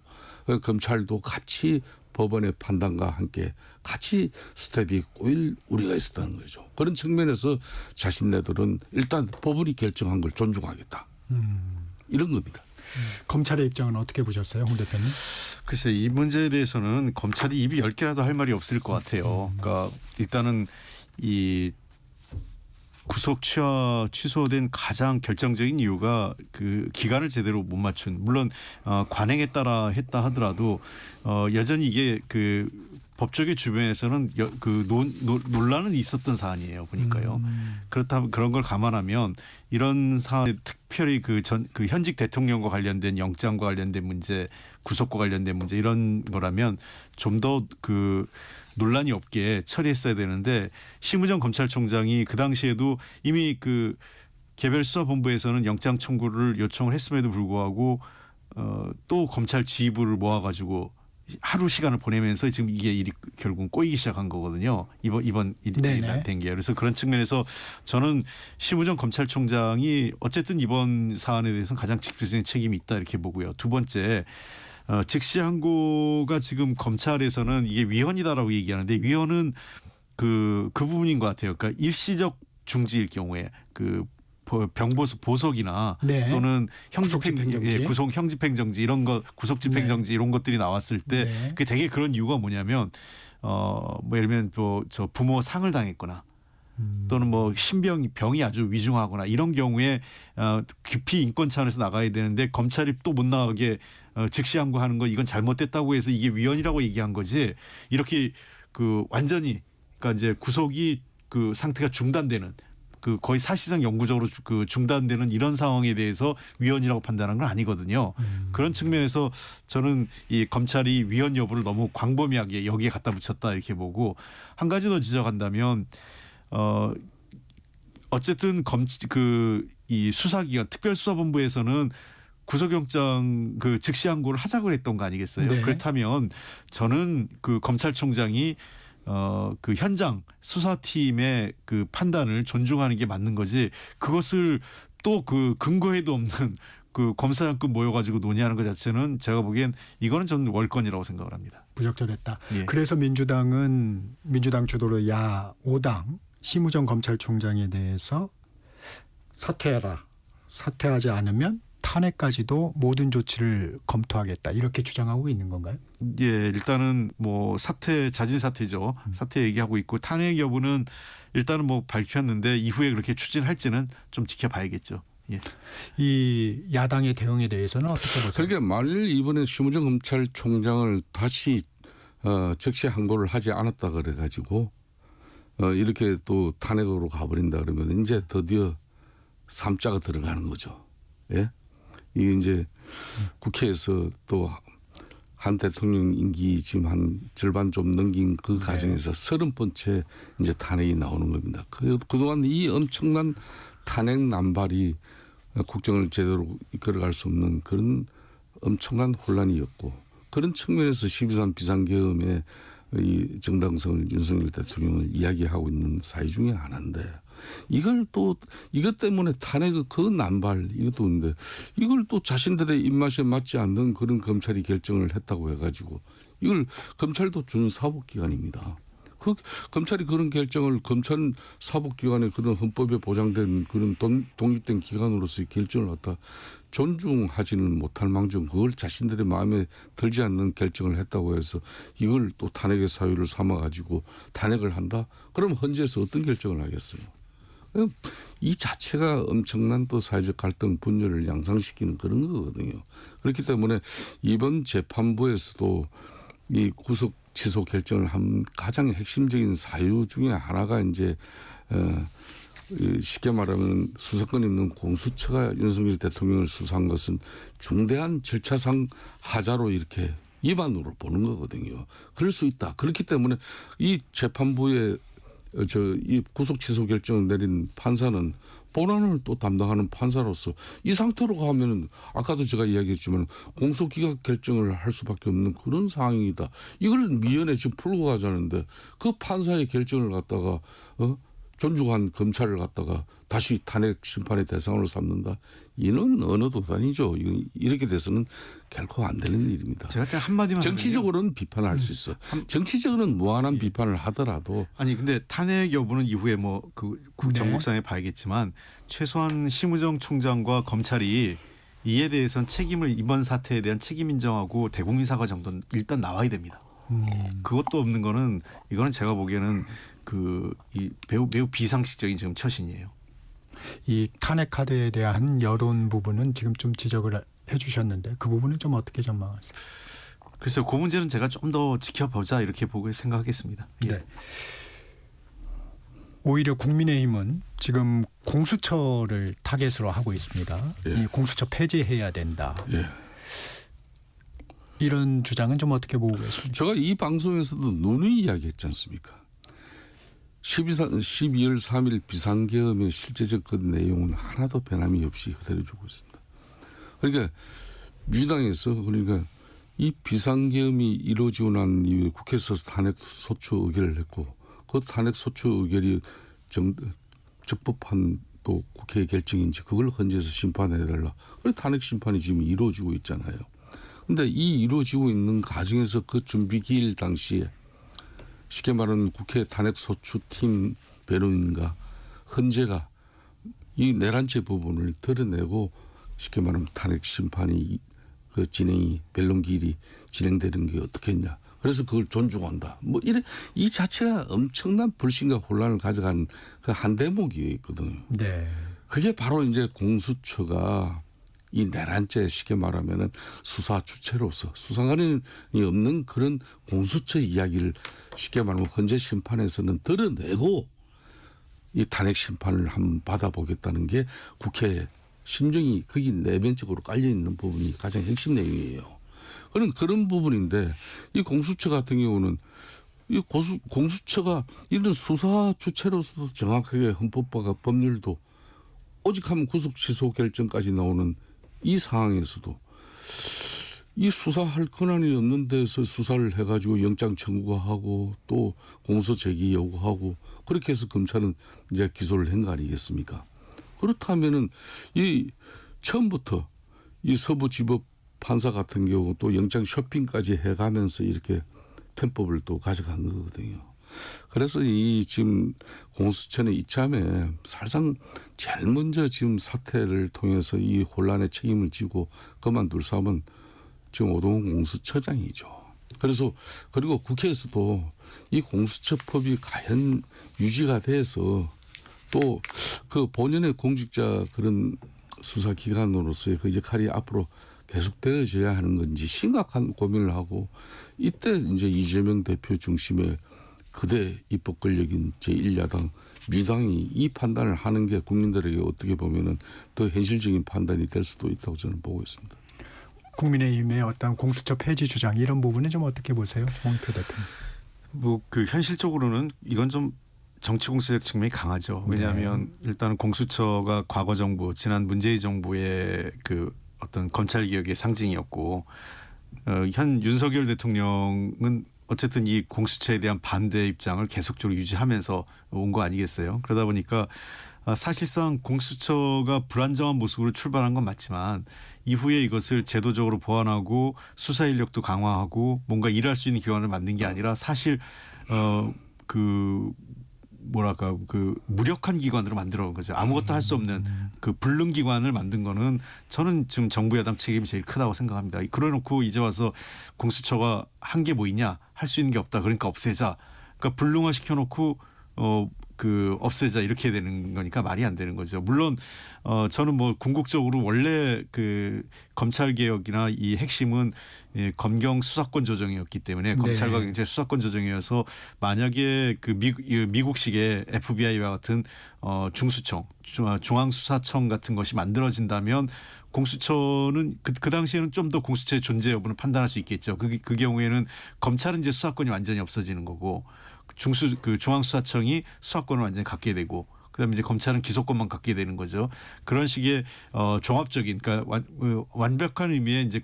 검찰도 같이 법원의 판단과 함께 같이 스텝이 꼬일 우려가 있었다는 거죠. 그런 측면에서 자신네들은 일단 법원이 결정한 걸 존중하겠다. 이런 겁니다. 검찰의 입장은 어떻게 보셨어요, 홍 대표님? 글쎄, 이 문제에 대해서는 검찰이 입이 10개라도 할 말이 없을 것 같아요. 그러니까 일단은 이 구속 취소된 가장 결정적인 이유가 그 기간을 제대로 못 맞춘, 물론 관행에 따라 했다 하더라도 여전히 이게 그 법조계 주변에서는 그 논란은 있었던 사안이에요, 보니까요. 그렇다면 그런 걸 감안하면 이런 사안에 특별히 그 현직 대통령과 관련된 영장과 관련된 문제, 구속과 관련된 문제, 이런 거라면 좀 더 그 논란이 없게 처리했어야 되는데, 심우정 검찰총장이 그 당시에도 이미 그 개별수사본부에서는 영장 청구를 요청을 했음에도 불구하고 또 검찰 지휘부를 모아가지고 하루 시간을 보내면서 지금 이게 일이 결국은 꼬이기 시작한 거거든요. 이번 일이 된 게. 그래서 그런 측면에서 저는 심우정 검찰총장이 어쨌든 이번 사안에 대해서는 가장 직접적인 책임이 있다, 이렇게 보고요. 두 번째, 즉시 항고가 지금 검찰에서는 이게 위헌이다라고 얘기하는데, 위헌은 그 부분인 것 같아요. 그러니까 일시적 중지일 경우에 그 보석이나 또는 구속 형집행정지 이런 거, 구속집행정지 이런 것들이 나왔을 때 그 되게 그런 이유가 뭐냐면 뭐 예를 들면 저 부모 상을 당했거나 또는 뭐 병이 아주 위중하거나 이런 경우에 깊이 인권 차원에서 나가야 되는데 검찰이 또 못 나가게 즉시 항고하는 거, 이건 잘못됐다고 해서 이게 위헌이라고 얘기한 거지, 이렇게 그 완전히 그러니까 이제 구속이 그 상태가 중단되는, 그 거의 사실상 영구적으로 그 중단되는 이런 상황에 대해서 위헌이라고 판단한 건 아니거든요. 그런 측면에서 저는 이 검찰이 위헌 여부를 너무 광범위하게 여기에 갖다 붙였다, 이렇게 보고, 한 가지 더 지적한다면 어쨌든 이 수사기관 특별수사본부에서는 구속영장 그 즉시 항고를 하자고 했던 거 아니겠어요? 네. 그렇다면 저는 그 검찰총장이 그 현장 수사팀의 그 판단을 존중하는 게 맞는 거지, 그것을 또 그 근거에도 없는 그 검사장급 모여가지고 논의하는 것 자체는 제가 보기엔 이거는 저는 월권이라고 생각을 합니다. 부적절했다. 예. 그래서 민주당 주도로 야 5당 심우정 검찰총장에 대해서 사퇴하지 않으면 탄핵까지도 모든 조치를 검토하겠다, 이렇게 주장하고 있는 건가요? 예, 일단은 뭐 자진 사퇴죠. 사퇴 얘기하고 있고, 탄핵 여부는 일단은 뭐 밝혔는데 이후에 그렇게 추진할지는 좀 지켜봐야겠죠. 예. 이 야당의 대응에 대해서는 어떻게 보세요? 그러니까 만일 이번에 심우정 검찰총장을 다시 즉시 항고를 하지 않았다 그래가지고 이렇게 또 탄핵으로 가버린다 그러면 이제 드디어 3자가 들어가는 거죠. 예? 이게 이제 국회에서 또 한 대통령 임기 지금 한 절반 좀 넘긴 그 과정에서 30번째 이제 탄핵이 나오는 겁니다. 그동안 이 엄청난 탄핵 남발이 국정을 제대로 이끌어갈 수 없는 그런 엄청난 혼란이었고, 그런 측면에서 12.3 비상계엄의 이 정당성을 윤석열 대통령을 이야기하고 있는 사유 중에 하나인데 이걸 또 이것 때문에 탄핵 그 난발 이것도 있는데 이걸 또 자신들의 입맛에 맞지 않는 그런 검찰이 결정을 했다고 해가지고 이걸 검찰도 준사법기관입니다. 그 검찰이 그런 결정을 검찰 사법기관의 그런 헌법에 보장된 그런 독립된 기관으로서의 결정을 갖다 존중하지는 못할 망정 그걸 자신들의 마음에 들지 않는 결정을 했다고 해서 이걸 또 탄핵의 사유를 삼아가지고 탄핵을 한다? 그럼 헌재에서 어떤 결정을 하겠어요? 이 자체가 엄청난 또 사회적 갈등 분열을 양상시키는 그런 거거든요. 그렇기 때문에 이번 재판부에서도 이 구속 취소 결정을 한 가장 핵심적인 사유 중에 하나가 이제 쉽게 말하면 수사권 있는 공수처가 윤석열 대통령을 수사한 것은 중대한 절차상 하자로 이렇게 위반으로 보는 거거든요. 그럴 수 있다. 그렇기 때문에 이 재판부의 이 구속 취소 결정을 내린 판사는 본안을 또 담당하는 판사로서 이 상태로 가면은 아까도 제가 이야기했지만 공소기각 결정을 할 수밖에 없는 그런 상황이다. 이걸 미연에 지금 풀고 가자는데 그 판사의 결정을 갖다가 존중한 검찰을 갖다가 다시 탄핵 심판의 대상으로 삼는다. 이는 어느 도단이죠. 이렇게 돼서는 결코 안 되는 일입니다. 제가 그냥 한마디만 정치적으로는 비판을 할 수 있어요. 정치적으로는 무한한 비판을 하더라도 아니 근데 탄핵 여부는 이후에 뭐 그 네. 정국상에 봐야겠지만 최소한 심우정 총장과 검찰이 이에 대해서는 책임을 이번 사태에 대한 책임 인정하고 대국민 사과 정도는 일단 나와야 됩니다. 그것도 없는 거는 이거는 제가 보기에는 이 매우 비상식적인 지금 처신이에요. 이 탄핵 카드에 대한 여론 부분은 지금 좀 지적을 해주셨는데 그 부분은 좀 어떻게 전망하세요? 글쎄요, 그 문제는 제가 좀 더 지켜보자 이렇게 보고 생각하겠습니다. 예. 네. 오히려 국민의힘은 지금 공수처를 타겟으로 하고 있습니다. 예. 이 공수처 폐지해야 된다. 예. 이런 주장은 좀 어떻게 보고 계십니까? 제가 이 방송에서도 누누이 이야기했지 않습니까? 12월 3일 비상계엄의 실제적 그 내용은 하나도 변함이 없이 그대로 주고 있습니다. 그러니까 민주당에서 그러니까 이 비상계엄이 이루어지고 난 이후에 국회에서 탄핵 소추 의결을 했고 그 탄핵 소추 의결이 적법한 또 국회의 결정인지 그걸 헌재에서 심판해달라. 그래 탄핵 심판이 지금 이루어지고 있잖아요. 그런데 이 이루어지고 있는 과정에서 그 준비 기일 당시에 쉽게 말하는 국회 탄핵소추팀 변호인과 헌재가 이 내란죄 부분을 드러내고 쉽게 말하면 탄핵 심판이 그 진행이 변론기일이 진행되는 게 어떻겠냐. 그래서 그걸 존중한다. 뭐 이래 이 자체가 엄청난 불신과 혼란을 가져간 그 한 대목이거든요. 네. 그게 바로 이제 공수처가 이 내란죄 쉽게 말하면은 수사 주체로서 수사관이 없는 그런 공수처 이야기를 쉽게 말하면 헌재 심판에서는 드러내고 이 탄핵 심판을 한번 받아보겠다는 게 국회 심정이 거기 내면적으로 깔려 있는 부분이 가장 핵심 내용이에요. 그런 부분인데 이 공수처 같은 경우는 이 공수처가 이런 수사 주체로서도 정확하게 헌법과 법률도 오직하면 구속 취소 결정까지 나오는 이 상황에서도 이 수사할 권한이 없는 데서 수사를 해가지고 영장 청구가 하고 또 공소 제기 요구하고 그렇게 해서 검찰은 이제 기소를 한 거 아니겠습니까? 그렇다면은 이 처음부터 이 서부지법 판사 같은 경우 또 영장 쇼핑까지 해가면서 이렇게 편법을 또 가져간 거거든요. 그래서 이 지금 공수처는 이참에 사실상 제일 먼저 지금 사태를 통해서 이 혼란의 책임을 지고 그만둘 사람은 지금 오동훈 공수처장이죠. 그래서 그리고 국회에서도 이 공수처법이 과연 유지가 돼서 또 그 본연의 공직자 그런 수사기관으로서의 그 역할이 앞으로 계속되어져야 하는 건지 심각한 고민을 하고 이때 이제 이재명 대표 중심의 그대 입법 권력인 제1야당 민주당이 이 판단을 하는 게 국민들에게 어떻게 보면은 더 현실적인 판단이 될 수도 있다고 저는 보고 있습니다. 국민의힘의 어떤 공수처 폐지 주장 이런 부분은 좀 어떻게 보세요, 홍표 대표님? 뭐 그 현실적으로는 이건 좀 정치 공세적 측면이 강하죠. 왜냐하면 일단은 공수처가 과거 정부 지난 문재인 정부의 그 어떤 검찰 개혁의 상징이었고 현 윤석열 대통령은 어쨌든 이 공수처에 대한 반대 입장을 계속적으로 유지하면서 온 거 아니겠어요? 그러다 보니까 사실상 공수처가 불안정한 모습으로 출발한 건 맞지만 이후에 이것을 제도적으로 보완하고 수사 인력도 강화하고 뭔가 일할 수 있는 기관을 만든 게 아니라 사실 그 무력한 기관으로 만들어 온 거죠. 아무것도 할 수 없는 그 불능 기관을 만든 거는 저는 지금 정부 여당 책임이 제일 크다고 생각합니다. 그래놓고 이제 와서 공수처가 한 게 뭐 있냐, 할 수 있는 게 없다. 그러니까 없애자. 그러니까 불능화 시켜놓고 없애자 이렇게 되는 거니까 말이 안 되는 거죠. 물론 저는 뭐 궁극적으로 원래 그 검찰 개혁이나 이 핵심은 검경 수사권 조정이었기 때문에 검찰과 경찰 수사권 조정이어서 만약에 그 미국식의 FBI와 같은 중수청, 중앙수사청 같은 것이 만들어진다면 공수처는 그 당시에는 좀 더 공수처의 존재 여부는 판단할 수 있겠죠. 그 경우에는 검찰은 이제 수사권이 완전히 없어지는 거고 중앙수사청이 수사권을 완전히 갖게 되고 그다음에 이제 검찰은 기소권만 갖게 되는 거죠. 그런 식의 종합적인 그러니까 완벽한 의미의 이제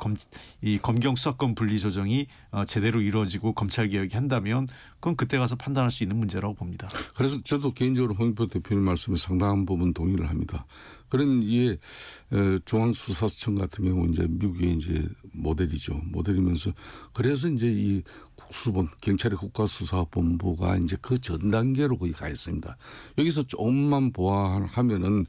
이 검경 수사권 분리 조정이 제대로 이루어지고 검찰 개혁이 한다면 그건 그때 가서 판단할 수 있는 문제라고 봅니다. 그래서 저도 개인적으로 홍익표 대표님 말씀에 상당한 부분 동의를 합니다. 그런 이에 중앙수사청 같은 경우 이제 미국의 이제 모델이죠. 모델이면서 그래서 이제 이 국수본 경찰의 국가수사본부가 이제 그 전 단계로 거기 가 있습니다. 여기서 조금만 보완하면은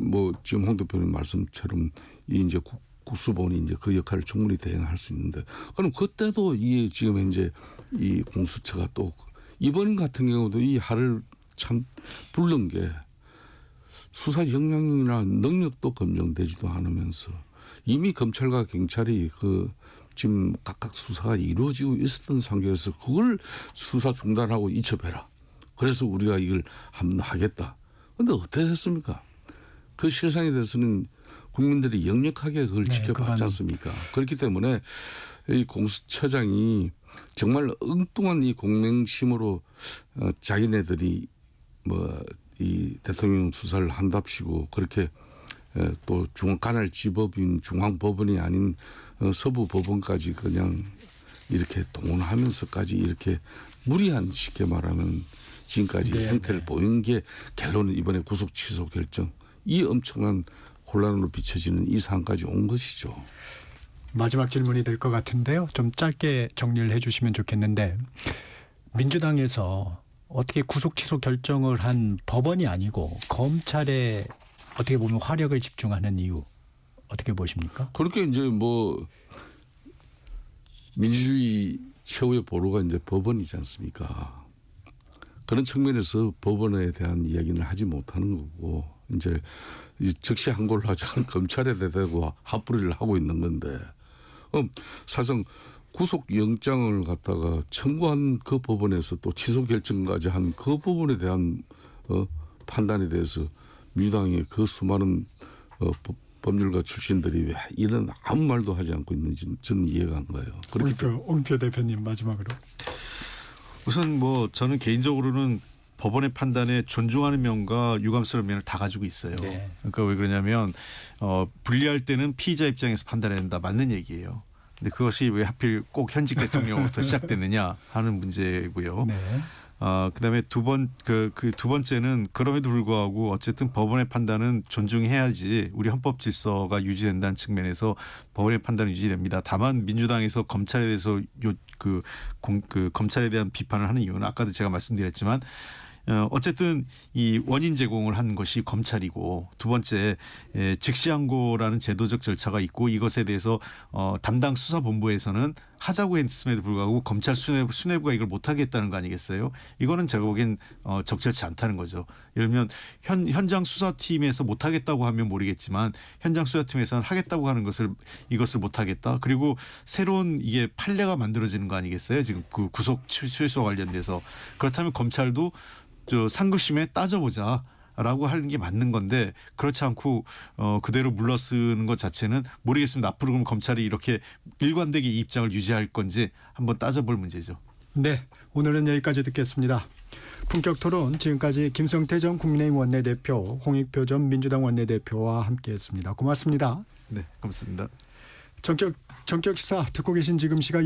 뭐 지금 홍 대표님 말씀처럼 이 이제 국수본이 이제 그 역할을 충분히 대행할 수 있는데 그럼 그때도 이 지금 현재 이 공수처가 또 이번 같은 경우도 이 하를 참 부른 게 수사 역량이나 능력도 검증되지도 않으면서 이미 검찰과 경찰이 그 지금 각각 수사가 이루어지고 있었던 상황에서 그걸 수사 중단하고 이첩해라. 그래서 우리가 이걸 한번 하겠다. 그런데 어떻게 했습니까? 그 실상에 대해서는 국민들이 역력하게 그걸 지켜봤지 않습니까? 그렇기 때문에 이 공수처장이 정말 엉뚱한 이 공명심으로 자기네들이 뭐 이 대통령 수사를 한답시고 그렇게 또 간할 지법인 중앙법원이 아닌 서부법원까지 그냥 이렇게 동원하면서까지 이렇게 무리한 쉽게 말하면 지금까지 행태를 보인 게 결론은 이번에 구속 취소 결정 이 엄청난 혼란으로 비춰지는 이 상황까지 온 것이죠. 마지막 질문이 될 것 같은데요. 좀 짧게 정리를 해 주시면 좋겠는데 민주당에서 어떻게 구속 취소 결정을 한 법원이 아니고 검찰에 어떻게 보면 화력을 집중하는 이유 어떻게 보십니까? 그렇게 이제 뭐 민주주의 최후의 보루가 이제 법원이지 않습니까? 그런 측면에서 법원에 대한 이야기는 하지 못하는 거고 이제 즉시 항고를 하지 않은 검찰에 대고 합부리를 하고 있는 건데 사실상 구속영장을 갖다가 청구한 그 법원에서 또 취소 결정까지 한 그 부분에 대한 판단에 대해서 민주당의 그 수많은 법률가 출신들이 왜 이런 아무 말도 하지 않고 있는지 저는 이해가 안 가요. 홍익표 대표님 마지막으로. 우선 뭐 저는 개인적으로는 법원의 판단에 존중하는 면과 유감스러운 면을 다 가지고 있어요. 네. 그러니까 왜 그러냐면 불리할 때는 피의자 입장에서 판단해야 된다. 맞는 얘기예요. 근데 그것이 왜 하필 꼭 현직 대통령부터 시작됐느냐 하는 문제고요. 네. 그다음에 두 번째는 그럼에도 불구하고 어쨌든 법원의 판단은 존중해야지 우리 헌법 질서가 유지된다는 측면에서 법원의 판단은 유지됩니다. 다만 민주당에서 검찰에 대해서 검찰에 대한 비판을 하는 이유는 아까도 제가 말씀드렸지만 어쨌든 이 원인 제공을 한 것이 검찰이고 두 번째 즉시항고라는 제도적 절차가 있고 이것에 대해서 담당 수사본부에서는 하자고 했음에도 불구하고 검찰 수뇌부가 이걸 못하겠다는 거 아니겠어요? 이거는 제가 보기엔 적절치 않다는 거죠. 예를 들면 현장 수사팀에서 못하겠다고 하면 모르겠지만 현장 수사팀에서는 하겠다고 하는 이것을 못하겠다. 그리고 새로운 이게 판례가 만들어지는 거 아니겠어요? 지금 그 구속 취소 관련돼서 그렇다면 검찰도 상급심에 따져보자라고 하는 게 맞는 건데 그렇지 않고 그대로 물러쓰는 것 자체는 모르겠습니다. 앞으로 그럼 검찰이 이렇게 일관되게 이 입장을 유지할 건지 한번 따져볼 문제죠. 네, 오늘은 여기까지 듣겠습니다. 품격 토론 지금까지 김성태 전 국민의힘 원내대표, 홍익표 전 민주당 원내대표와 함께했습니다. 고맙습니다. 네, 고맙습니다. 정책 전격 시사 듣고 계신 지금 시각